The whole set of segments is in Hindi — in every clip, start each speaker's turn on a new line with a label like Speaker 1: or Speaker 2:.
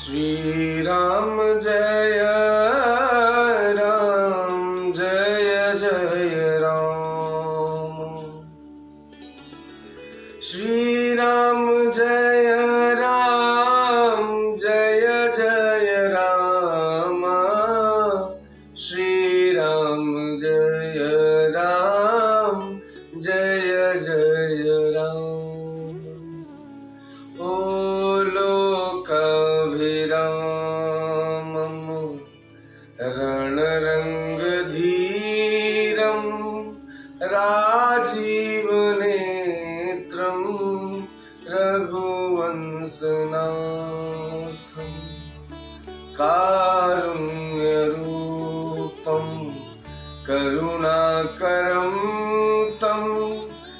Speaker 1: श्री राम जय राम जय जय राम। श्री राम जय राम जय जय राम। श्री राम जय राम जय जय राम। ओ लोकाभिरामम् रणरङ्गधीरं राजीवनेत्रं रघुवंशनाथं कारुण्यरूपं करुणाकरं तं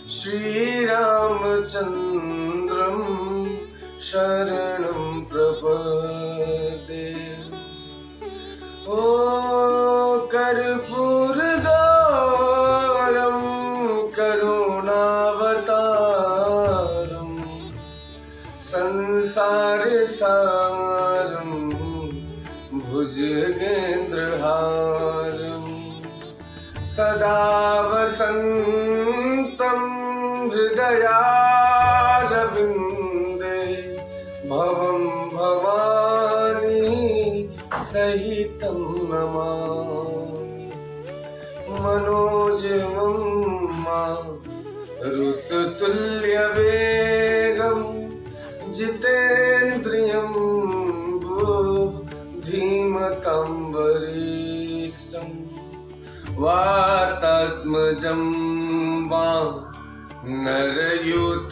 Speaker 1: श्रीरामचन्द्रं शरणं प्रपद्ये। ओ कर्पूरगौरं करुणावतारं संसारसारं भुजगेन्द्रहारं सदा वसन्तं हृदयारविन्दे भवं भवानी सहितं नमामि। मनोजवं मारुततुल्यवेगं जितेन्द्रियं बुद्धिमतां वरिष्ठं वातात्मजं नरयूथमुख्यं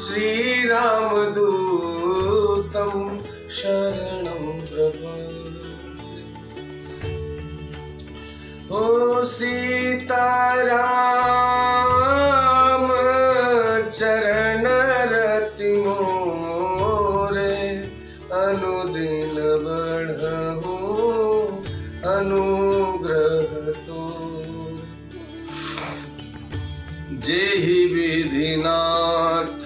Speaker 1: श्रीरामदूतं शरणं प्रपद्ये। ओ सीताराम चरणरतिमोरे अनुदिन बढ़हु अनुग्रह तो। जेहि विधिनाथ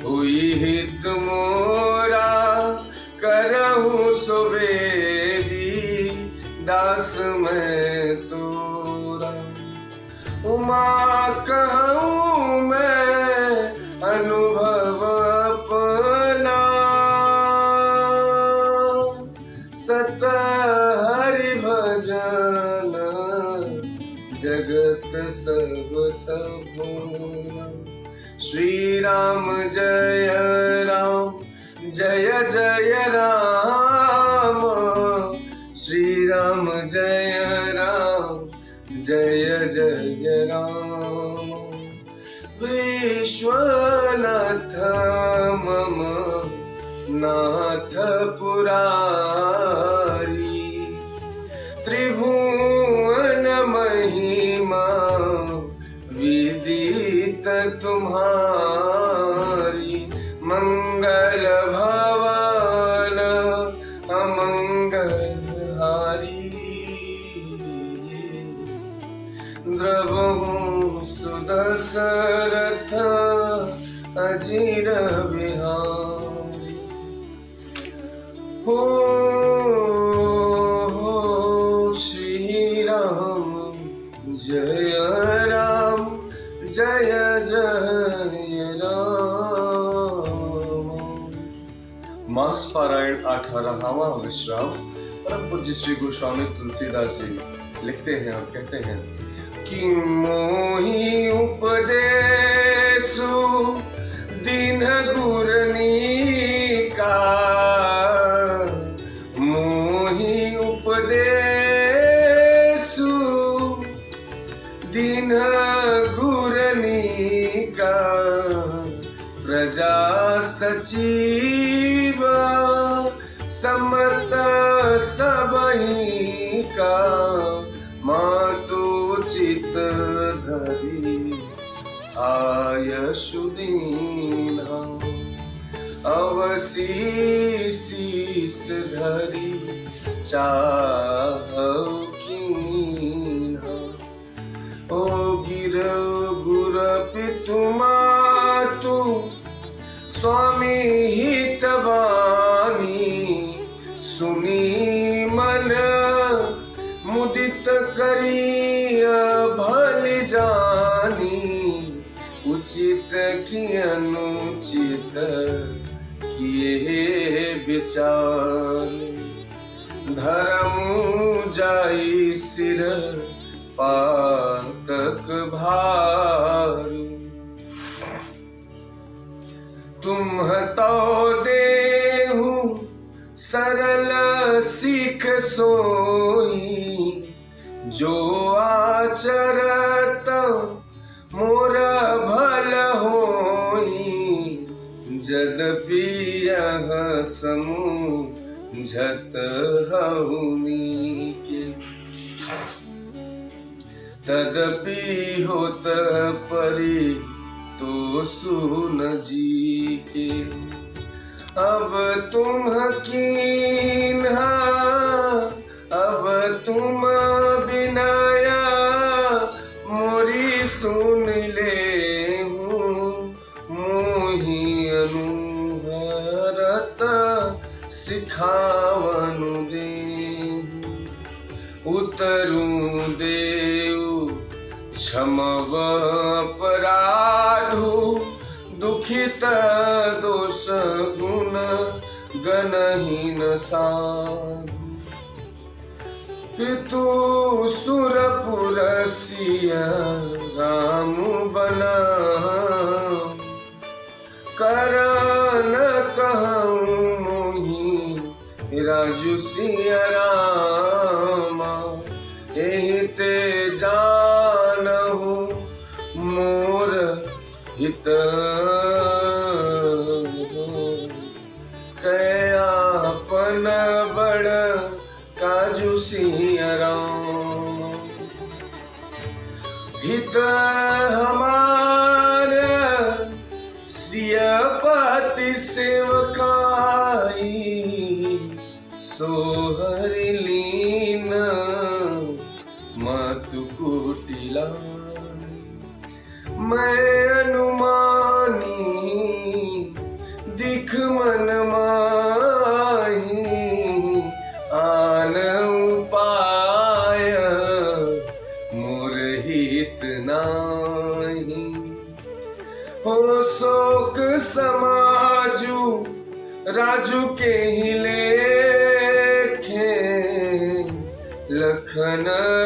Speaker 1: हुई हित मोरा करहु सुवेदी दास मैं तोरा। उमा कहूँ मैं अनुभव अपना सत हरि भजन जगत सब सबूना। श्री राम जय राम जय जय राम। श्री राम जय राम जय जय राम। विश्वनाथ मम नाथ पुरारी त्रिभुवन महिमा विदित तुम्हारी। मंगल भवन अमंगलहारी द्रवहु सुदशरथ अजीर बिहारी। हो श्री राम जय राम जय जय राम। मास पारायण 18वां विश्राम। परम पूज्य श्री गोस्वामी तुलसीदास जी लिखते हैं और कहते हैं कि मोहि उपदेशु दीन गुरनीका। मोहि उपदेशु दीन गुरनीका। प्रजा सचिव समत सबही का। मातु चित धरी आयशु दीना। अवशीष धरी चाहु कीन्हा। ओ गिर गुर पितु मातु स्वामी हितवाणी सुनी मन मुदित करिय भल जानी। उचित की अनुचित किए विचार धर्म जाई सिर पातक भार। तुम तो देहु सरल सीख सोई जो आचरत मोर भल होई। यद्यपि यह समूझत हउनी के तदपि होत परि तो सुन जी के। अब तुम कीन्हा अब तुम बिनाया मोरी सुन ले हूँ। मोहि अनुभरत सिखावनु दे उतरू देव क्षमव अपराधु। दुखित दोष गुण गणहीन साधु। पितु सुरपुरसिय राम बना करन कहूँ मोहि राजु सिय रामा। एहि ते जानहु मोर हित कयापन बड़ काजू सिय राम। हित हमार सिय पति सेवकाई सोहरि लीन मत कुटिला। मैं अनुमानी दिख मन माही आन उपाय मोर हित नाही। हो शोक समाजू राजू के ही लेखे लखन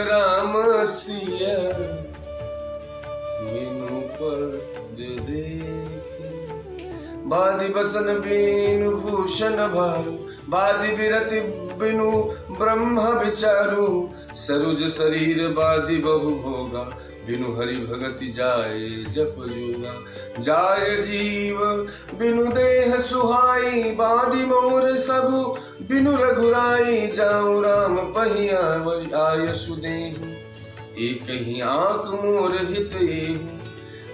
Speaker 1: राम सिय बिनु पद देखे। बादि बसन बिनु भूषण भारू बादि बिरति बिनु ब्रह्म विचारू। सरुज शरीर बादि बहु भोगा बिनु हरि भगति जाए जप जोगा। जाय जीव बिनु देह सुहाई बादि मोर सबु बिनु रघुराई। जाऊँ राम पहिया आयसु देहु एक ही आंख मोर हित एहु।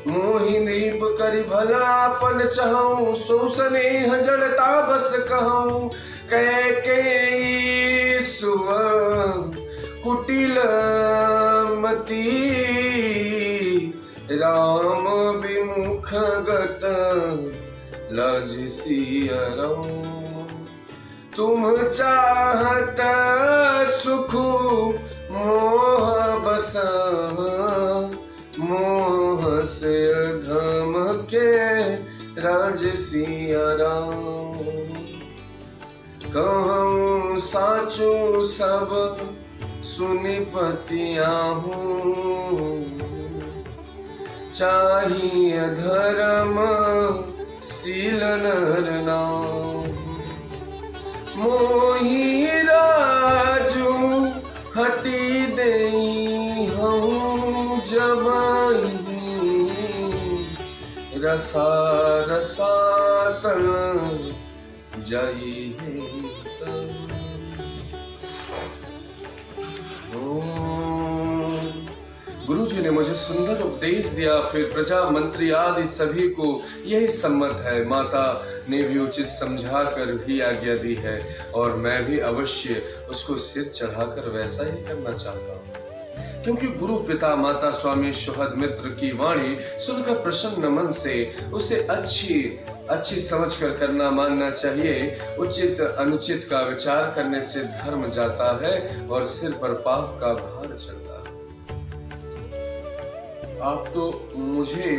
Speaker 1: मोहि नीप करि भलापन चाहूँ सो स्नेह जड़ता बस कहूँ। कैकेयी सुव कुटिल मती राम विमुख गत लज सिय राम। तुम चाहत सुख मोह बस मोह से धम के राज सिय राम। कहूँ साचू सब सुनि पतियाहूँ चाहिए धर्म शील नर नाम। मोहि राजू हटी देई हूँ जबाई रसा रसातन जाई है गुरु जी ने मुझे सुंदर उपदेश दिया। फिर प्रजा मंत्री आदि सभी को यही सम्मत है। माता ने भी उचित समझा कर ही आज्ञा दी है और मैं भी अवश्य उसको सिर चढ़ाकर वैसा ही करना चाहता हूँ। क्योंकि गुरु पिता माता स्वामी सुहृद मित्र की वाणी सुनकर प्रसन्न मन से उसे अच्छी समझकर करना मानना चाहिए। उचित अनुचित का विचार करने से धर्म जाता है और सिर पर पाप का भार चढ़ता है। आप तो मुझे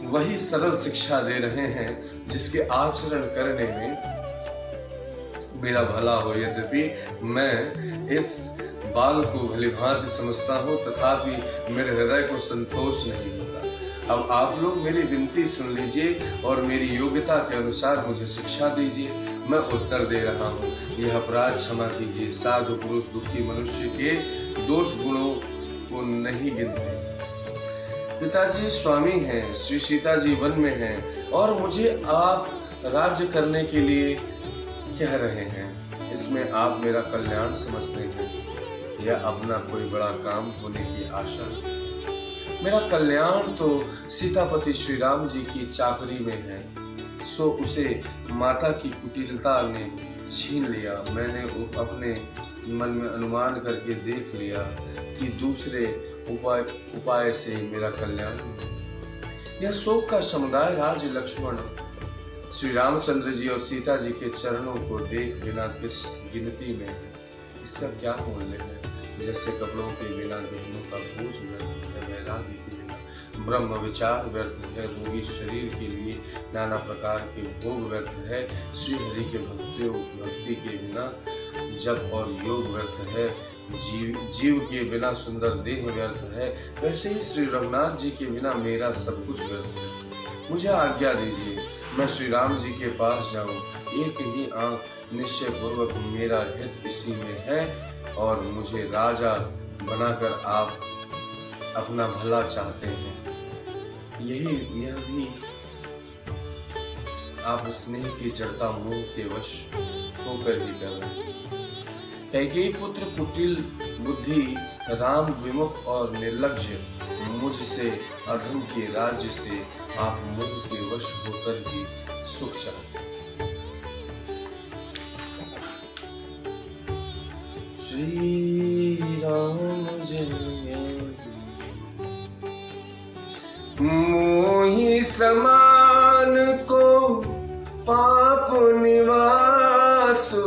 Speaker 1: वही सरल शिक्षा दे रहे हैं जिसके आचरण करने में मेरा भला हो। यद्यपि मैं इस बाल को भली भांति समझता हूँ, तथापि मेरे हृदय को संतोष नहीं होता। अब आप लोग मेरी विनती सुन लीजिए और मेरी योग्यता के अनुसार मुझे शिक्षा दीजिए। मैं उत्तर दे रहा हूँ। यह अपराध क्षमा कीजिए। साधु पुरुष दुखी मनुष्य के दोष गुणों को नहीं गिनते। पिताजी स्वामी हैं, श्री सीता जी वन में हैं और मुझे आप राज्य करने के लिए कह रहे हैं। इसमें आप मेरा कल्याण समझते हैं या अपना कोई बड़ा काम होने की आशा? मेरा कल्याण तो सीतापति श्री राम जी की चाकरी में है, सो उसे माता की कुटिलता ने छीन लिया। मैंने अपने मन में अनुमान करके देख लिया कि दूसरे उपाय से मेरा कल्याण। यह शोक का समुदाय राज्य लक्ष्मण श्री रामचंद्र जी और सीता जी के चरणों को देख बिना किस गिनती में इसका क्या मूल्य है? जैसे कपड़ों के बिना गहनों का बोझ व्यर्थ है, वैराग्य के बिना ब्रह्म विचार व्यर्थ है, रोगी शरीर के लिए नाना प्रकार के भोग व्यर्थ है, श्री हरि के भक्ति के बिना जप और योग व्यर्थ है, जीव के बिना सुंदर देह व्यर्थ है, वैसे ही श्री रघुनाथ जी के बिना मेरा सब कुछ व्यर्थ है। मुझे आज्ञा दीजिए, मैं श्री राम जी के पास जाऊं। एक ही आंख निश्चय पूर्वक मेरा हित इसी में है और मुझे राजा बनाकर आप अपना भला चाहते हैं। यह भी आप स्नेह की जड़ता मोह के वश होकर ही कर रहे हैं। कैकेयी पुत्र कुटिल बुद्धि, राम विमुख और निर्लज्ज, मुझसे अधम के राज्य से आप मोह के वश होकर ही सुख चाहते हैं। श्री राम जय मोहि समान को पाप निवासु,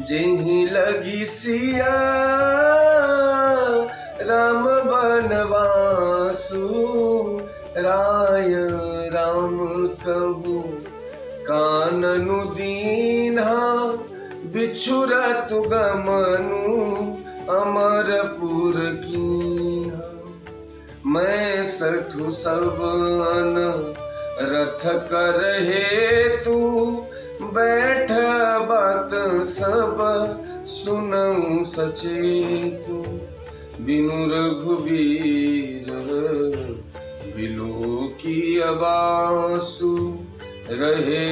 Speaker 1: जिहि लगी सिया राम बनवासु। राय राम कहु काननु दीन्हा, बिछुरत गमनु अमरपुर कीन्हा। मैं सठु सबन रथ कर हेतु, बैठ बात सब सुनऊं सचेतु। बिनु रघुबीर बिलो की अबासु, रहे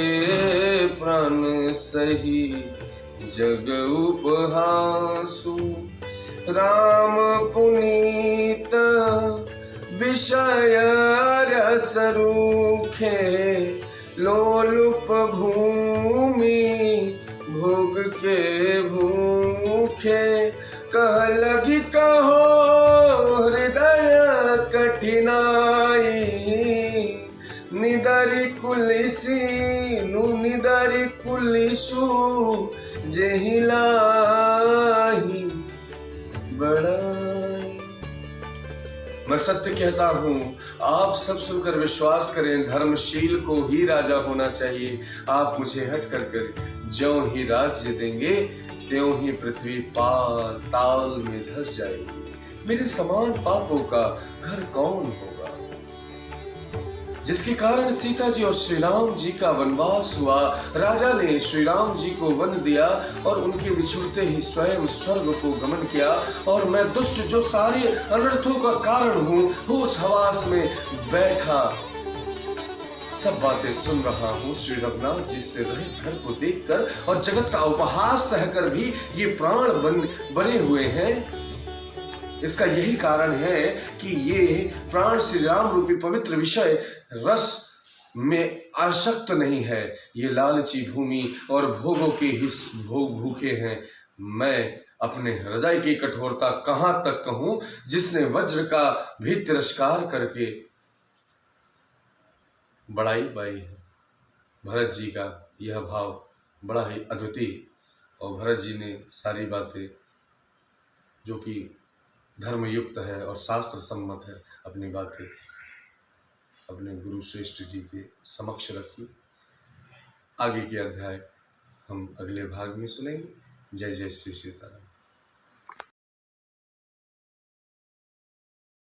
Speaker 1: प्राण सही जग उपहासु। राम पुनीत विषय रस रूखे, लोलुप भूमि भोग के भूखे। कह लगी कहो हृदय कठिनाई, निदरि कुलिसु जेहि लाही बड़ाई। मैं सत्य कहता हूँ, आप सब सुनकर विश्वास करें, धर्मशील को ही राजा होना चाहिए। आप मुझे हट कर ज्यों ही राज्य देंगे त्यों ही पृथ्वी ताल में धस जाएगी। मेरे समान पापों का घर कौन होगा? जिसके कारण सीता जी और श्री राम जी का वनवास हुआ। राजा ने श्री राम जी को वन दिया और उनके बिछुड़ते ही स्वयं स्वर्ग को गमन किया। और मैं दुष्ट जो सारे अनर्थों का कारण हूँ, होश हवास में बैठा सब बातें सुन रहा हूँ। श्री रघुनाथ जी से रहित घर को देखकर और जगत का उपहास सहकर भी ये प्राण बने हुए हैं। इसका यही कारण है कि ये प्राण श्री राम रूपी पवित्र विषय रस में आसक्त नहीं है। ये लालची भूमि और भोगों के ही भोग भूखे हैं। मैं अपने हृदय की कठोरता कहाँ तक कहूं, जिसने वज्र का भी तिरस्कार करके बड़ाई पाई है। भरत जी का यह भाव बड़ा ही अद्वितीय, और भरत जी ने सारी बातें जो कि धर्मयुक्त है और शास्त्र सम्मत है, अपनी बातें अपने गुरु श्रेष्ठ जी के समक्ष रखी। आगे के अध्याय हम अगले भाग में सुनेंगे। जय जय श्री सीताराम।